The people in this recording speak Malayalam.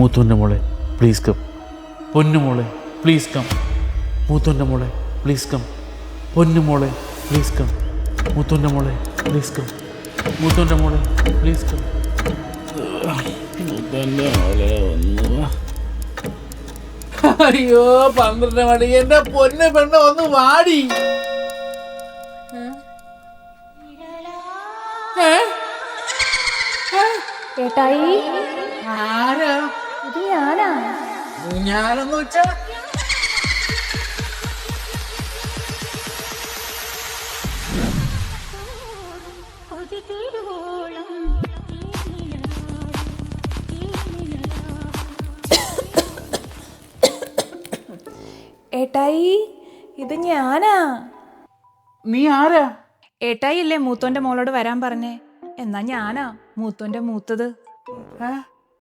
മൂത്തോൻ്റെ മോളെ പ്ലീസ് കം. പൊന്നുമോളെ പ്ലീസ് കം. മൂത്തോൻ്റെ മോളെ പ്ലീസ് കം. പൊന്നുമോളെ പ്ലീസ് കം. മൂത്തോൻ്റെ മോളെ പ്ലീസ് കം. മൂത്തോൻ്റെ മോളെ പ്ലീസ് കം. അയ്യോ 12 മണി. എന്റെ പൊന്ന് പെണ്ണ് ഒന്ന് വാടി. ഏട്ടായി ആരാ? ഇത് ഞാനാ. ഞാനൊന്ന് വെച്ചാ ഏട്ടായി ഇത് ഞാനാ. നീ ആരാ? ഏട്ടായി അല്ലേ മൂത്തോന്റെ മോളോട് വരാൻ പറഞ്ഞേ? എന്നാ ഞാനാ മൂത്തോന്റെ മൂത്തത്.